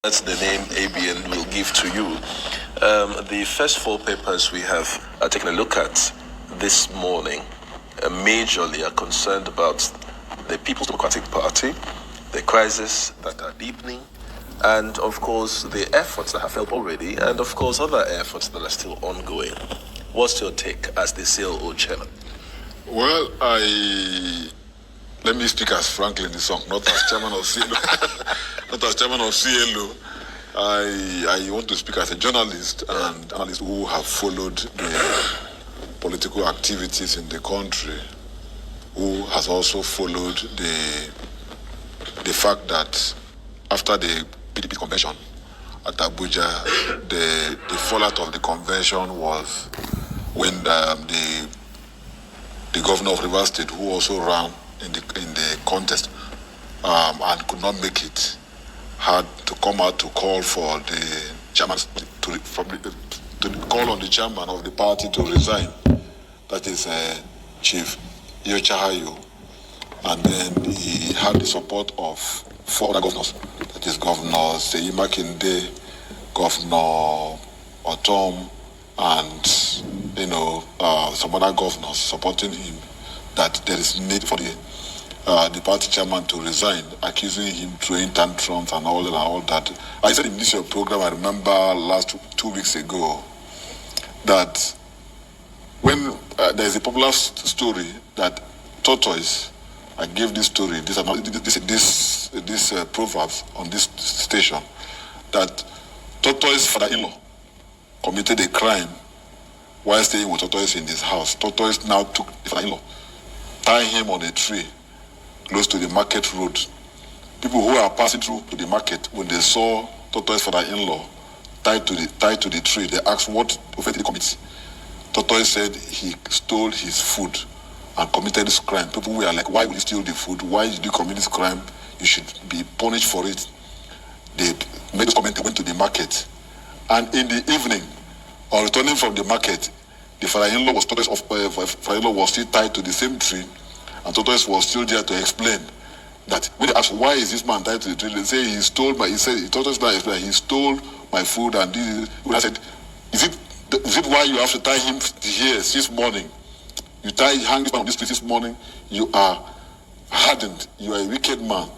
That's the name ABN will give to you. The first four papers we have taken a look at this morning majorly are concerned about the People's Democratic Party, the crisis that are deepening, and of course the efforts that have failed already, and of course other efforts that are still ongoing. What's your take as the CLO chairman? Well, let me speak as Franklin Song, not as chairman of CLO. Not as chairman of CLO. I want to speak as a journalist and analyst who have followed the political activities in the country, who has also followed the fact that after the PDP convention at Abuja, the fallout of the convention was when the governor of Rivers State, who also ran in the contest and could not make it, had to come out to call for the chairman to call on the chairman of the party to resign. That is Chief Yochahayo. And then he had the support of four other governors. That is Governor Seyi Makinde, Governor Otom, and some other governors supporting him, that there is need for the party chairman to resign, accusing him throwing tantrums and all that. I said in this program, I remember last 2 weeks ago, that when there is a popular story that tortoise, I gave this story, this proverbs on this station, that tortoise father-in-law committed a crime while staying with tortoise in his house. Tortoise now took the father-in-law, tied him on a tree close to the market road. People who are passing through to the market, when they saw tortoise father-in-law tied to the tree, they asked what offense did he commit. Tortoise said he stole his food and committed this crime. People were like, why would you steal the food? Why did you commit this crime? You should be punished for it. They made this comment, they went to the market. And in the evening, on returning from the market, the father-in-law was still tied to the same tree, and tortoise was still there to explain that when they asked, why is this man tied to the tree, they say he stole tortoise now explained, he stole my food, and when I said, is it why you have to tie him here since morning? You hang this man on this tree this morning, you are hardened, you are a wicked man.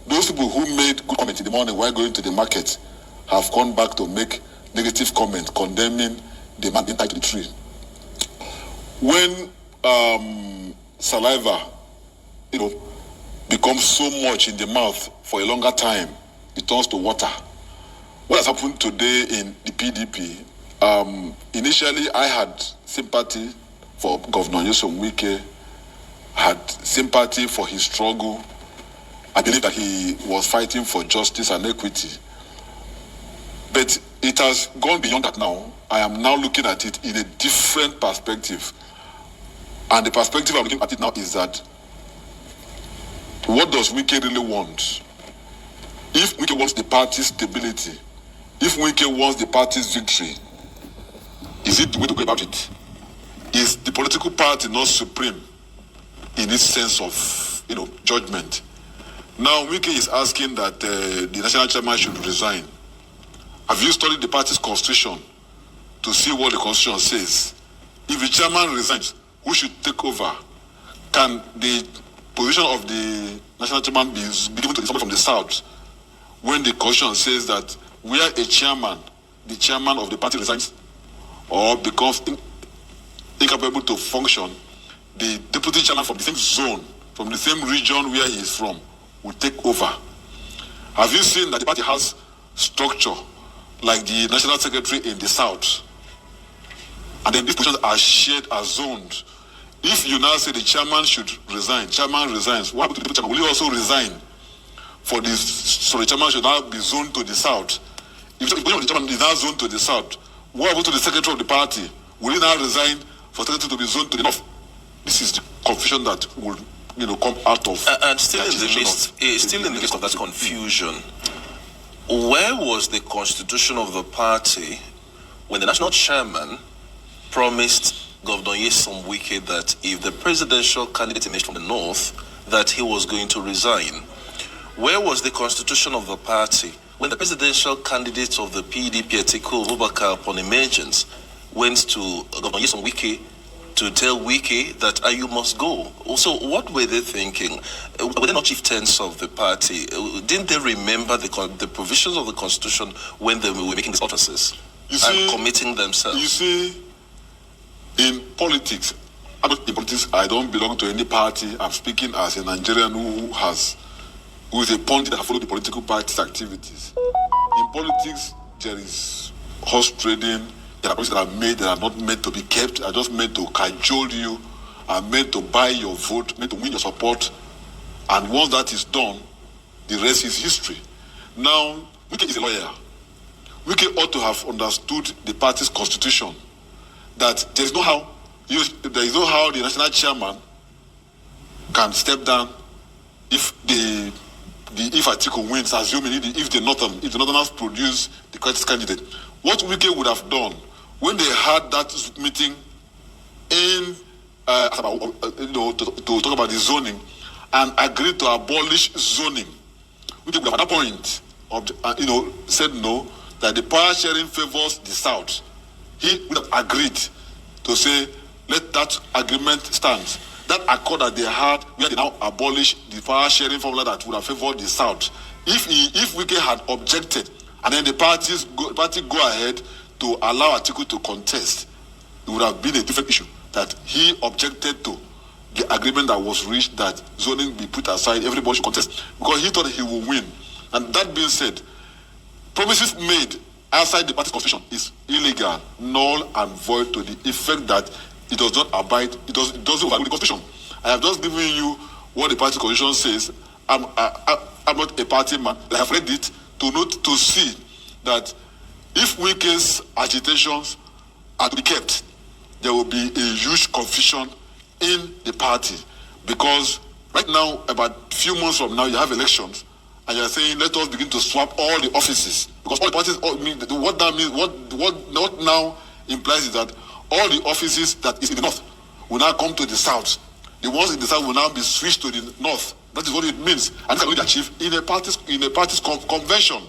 Those people who made good comment in the morning while going to the market have gone back to make negative comment condemning the man being tied to the tree. When saliva, becomes so much in the mouth for a longer time, it turns to water. What has happened today in the PDP? Initially, I had sympathy for Governor Wike, had sympathy for his struggle. I believe that he was fighting for justice and equity. But it has gone beyond that now. I am now looking at it in a different perspective. And the perspective I'm looking at it now is that, what does Wike really want? If Wike wants the party's stability, if Wike wants the party's victory, is it the way to go about it? Is the political party not supreme in its sense of, judgment? Now Wike is asking that the national chairman should resign. Have you studied the party's constitution to see what the constitution says? If the chairman resigns, who should take over? Can the position of the national chairman be given to someone from the south when the constitution says that where a chairman, the chairman of the party resigns or becomes incapable to function, the deputy chairman from the same zone, from the same region where he is from, will take over? Have you seen that the party has structure like the national secretary in the south? And then these positions are shared, are zoned. If you now say the chairman should resign, chairman resigns, what happens to the chairman? Will he also resign for this? So the chairman should now be zoned to the south. If the chairman is now zoned to the south, what happens to the secretary of the party? Will he now resign for the secretary to be zoned to the north? This is the confusion that will, come out of. And still in the midst of that confusion, where was the constitution of the party when the national chairman promised Governor Nyesom Wike that if the presidential candidate emerged from the north, that he was going to resign? Where was the constitution of the party when the presidential candidate of the PDP, Atiku Abubakar, upon emergence, went to Governor Nyesom Wike to tell Wike that you must go. Also, what were they thinking? Were they not chieftains of the party? Didn't they remember the provisions of the Constitution when they were making these offices and committing themselves? You see, in politics, I don't belong to any party. I'm speaking as a Nigerian who is a pundit that has followed the political party's activities. In politics, there is horse trading. There are policies that are made that are not meant to be kept, are just meant to cajole you, are meant to buy your vote, meant to win your support. And once that is done, the rest is history. Now, Wike is a lawyer. Wike ought to have understood the party's constitution, that there is no how the national chairman can step down if if Atiku wins, assuming if the Northerners produce the correct candidate. What Wike would have done when they had that meeting in to talk about the zoning and agreed to abolish zoning, Wike would have at that point said no, that the power sharing favors the South. He would have agreed to say, let that agreement stand. That accord that they had, where they now abolish the power sharing formula that would have favored the South. If Wike had objected, and then the party go ahead to allow Atiku to contest, it would have been a different issue. That he objected to the agreement that was reached, that zoning be put aside, everybody should contest, because he thought he would win. And that being said, promises made outside the party's constitution is illegal, null and void, to the effect that it does not abide, it doesn't overrule the constitution. I have just given you what the party constitution says. I'm not a party man. I have read it to see that if Wike's agitations are to be kept, there will be a huge confusion in the party, because right now, about a few months from now, you have elections, and you're saying, let us begin to swap all the offices, because all the parties, what that means, what now implies is that all the offices that is in the north will now come to the south. The ones in the south will now be switched to the north. That is what it means, and this can be achieved in a party's convention.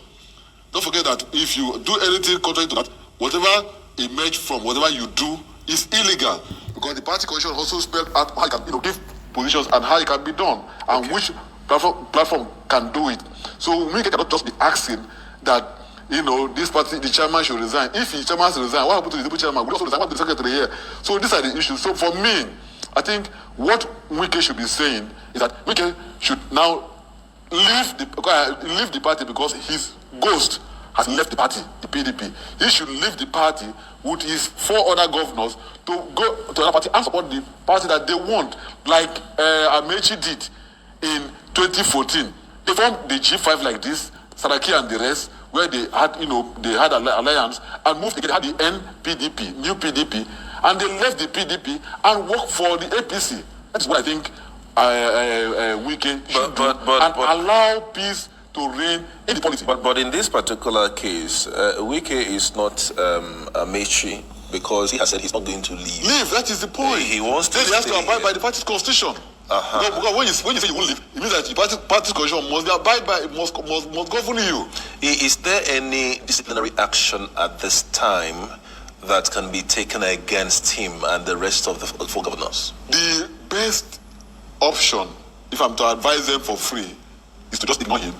Don't forget that if you do anything contrary to that, whatever emerge from whatever you do is illegal, because the party constitution also spelled out how you can give positions and how it can be done, and which platform can do it. So we cannot just be asking that this party, the chairman should resign. If the chairman should resign, what happened to the deputy chairman? We also resign. What the secretary here? So these are the issues. So for me, I think what Wike should be saying is that Wike should now leave the party, because his ghost has left the party, the PDP. He should leave the party with his 4 other governors to go to another party and support the party that they want, like Amechi did in 2014. They formed the G-5 like this, Saraki and the rest, where they had alliance and moved together, had the NPDP, new PDP, and they left the PDP and worked for the APC. That's what I think Wike should do, and allow peace to reign in the politics. But in this particular case, Wike is not Amechi, because he has said he's not going to leave. That is the point. He wants to. Then he has to abide by the party's constitution. Because when you say you won't leave, it means that the party's constitution must abide by, must govern you. Is there any disciplinary action at this time that can be taken against him and the rest of the 4 governors? The best option, if I'm to advise them for free, is to just ignore him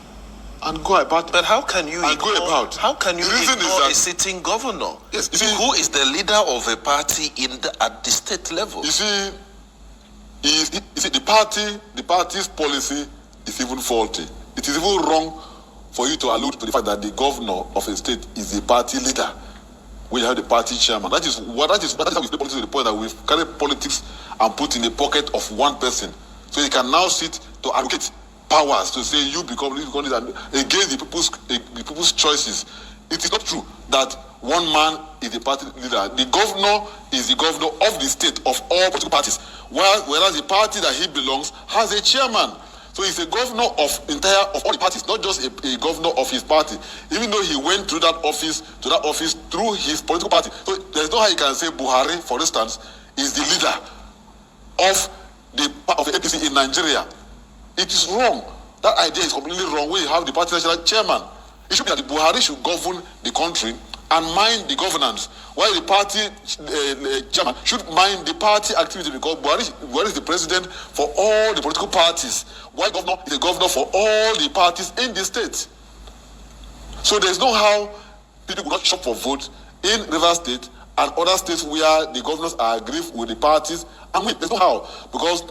and go about. But how can you ignore a sitting governor? Yes, who is the leader of a party at the state level? You see, the party's policy is even faulty. It is even wrong for you to allude to the fact that the governor of a state is a party leader when you have the party chairman. That is how we play politics, to the point that we've carried politics and put in the pocket of one person. So he can now sit to allocate powers to say you become this and against the people's choices. It is not true that one man is the party leader. The governor is the governor of the state, of all political parties, whereas the party that he belongs has a chairman. So he's a governor of all the parties, not just a governor of his party. Even though he went through that office through his political party. So there's no how you can say Buhari, for instance, is the leader of the APC in Nigeria. It is wrong. That idea is completely wrong. We have the party national chairman. It should be that the Buhari should govern the country and mind the governance, while the party chairman should mind the party activity, because Buhari is the president for all the political parties, while governor is the governor for all the parties in the state. So there's no how people will not shop for vote in Rivers State and other states where the governors are aggrieved with the parties, and there's no how, because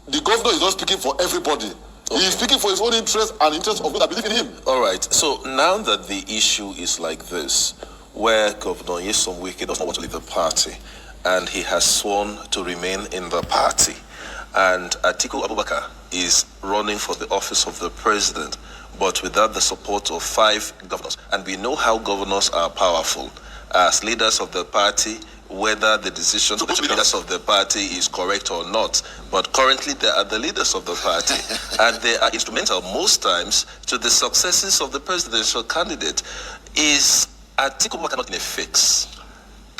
the governor is not speaking for everybody. Okay. He is speaking for his own interest and interest of those that believe in him. All right. So now that the issue is like this, where Governor Nyesom Wike does not want to leave the party, and he has sworn to remain in the party, and Atiku Abubakar is running for the office of the president, but without the support of 5 governors. And we know how governors are powerful. As leaders of the party, whether the decision of the leaders of the party is correct or not, but currently they are the leaders of the party, and they are instrumental most times to the successes of the presidential candidate. Is Atiku Abubakar not in a fix?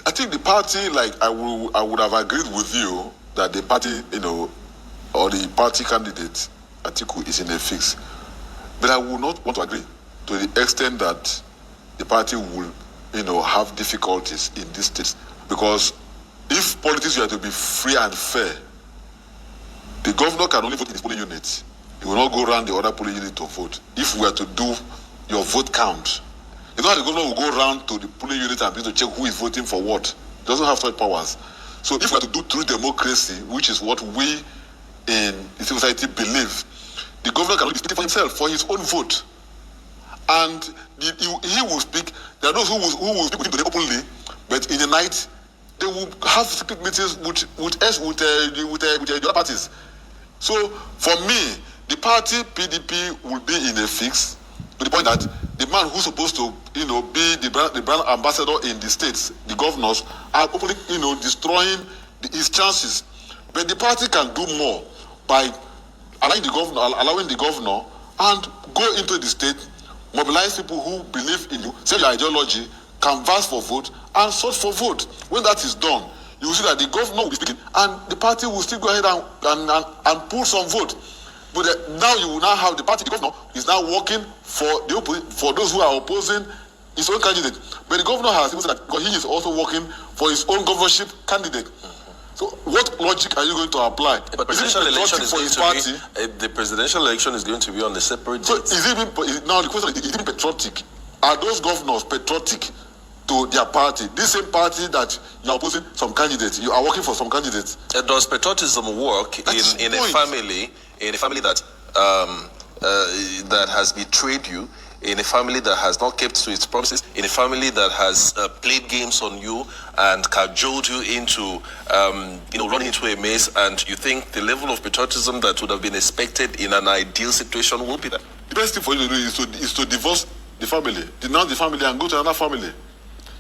I think the party, like I would have agreed with you that the party, or the party candidate, Atiku, is in a fix. But I would not want to agree to the extent that the party will, have difficulties in this state. Because if politics were to be free and fair, the governor can only vote in his polling unit. He will not go around the other polling unit to vote. If we were to do your vote count, you know how the governor will go around to the polling unit and begin to check who is voting for what. He doesn't have such powers. So if we were to do true democracy, which is what we in the civil society believe, the governor can only speak for himself, for his own vote. And he will speak. There are those who will speak with him openly, but in the night, they will have secret meetings with the other parties. So for me, the party PDP will be in a fix to the point that the man who's supposed to, be the brand ambassador in the states, the governors, are openly, destroying his chances. But the party can do more by allowing the governor and go into the state, mobilize people who believe in you, say your ideology, canvass for vote, and search for vote. When that is done, you will see that the governor will be speaking, and the party will still go ahead and pull some vote. But now you will now have the party, the governor is now working for those who are opposing his own candidate. But the governor has even said that he is also working for his own governorship candidate. So what logic are you going to apply? But the presidential election is going to be on a separate date. So now the question is it patriotic? Are those governors patriotic to their party? This same party that you are opposing some candidates, you are working for some candidates. Does patriotism work in a family that that has betrayed you, in a family that has not kept to its promises, in a family that has played games on you and cajoled you into, running into a maze, and you think the level of patriotism that would have been expected in an ideal situation will be there? The best thing for you to do is to divorce the family, denounce the family, and go to another family.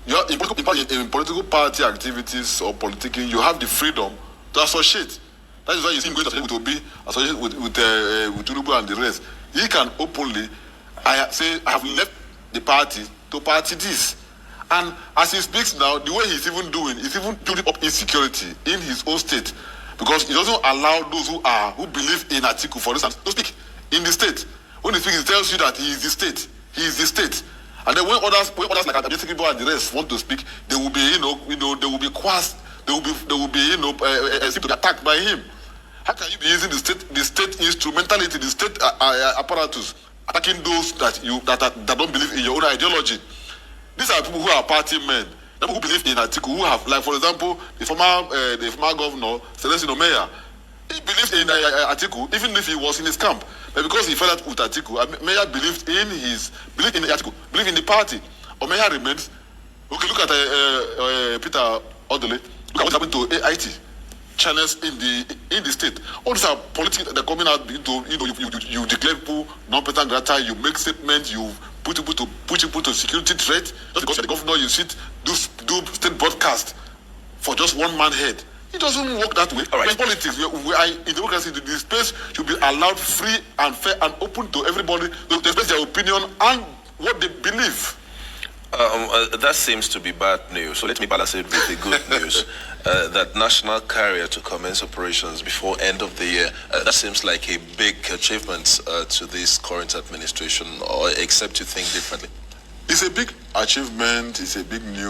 In political party activities or politicking, you have the freedom to associate. That is why you see him going to associate with Obi, associate with Tinubu and the rest. He can openly I have left the party to party this. And as he speaks now, the way he's even building up insecurity in his own state, because he doesn't allow those who believe in Atiku, for instance, to speak in the state. When he speaks, he tells you that he is the state. He is the state. And then when others like Adabisikibo and the rest want to speak, they will be, they will be quashed. They will be, to be attacked by him. How can you be using the state instrumentality, the state apparatus, attacking those that don't believe in your own ideology? These are people who are party men, people who believe in Atiku, who have, like for example, the former governor Celestine Omeya. He believed in Atiku, even if he was in his camp. But because he fell out with Atiku, Omeya believed in Atiku, believed in the party. Omeya remains. Okay, look at Peter Odele. Look at what happened to AIT channels in the state. All these are politics that are coming out. You declare people non-patent grata, you make statements, you put people to security threat. Just because you're the governor, you do state broadcast for just one man head. It doesn't work that way. Right. In politics, we are in democracy. The space should be allowed free and fair and open to everybody to express their opinion and what they believe. That seems to be bad news. So let me balance it with the good news. That national carrier to commence operations before end of the year. That seems like a big achievement to this current administration, or except you think differently. It's a big achievement. It's a big news.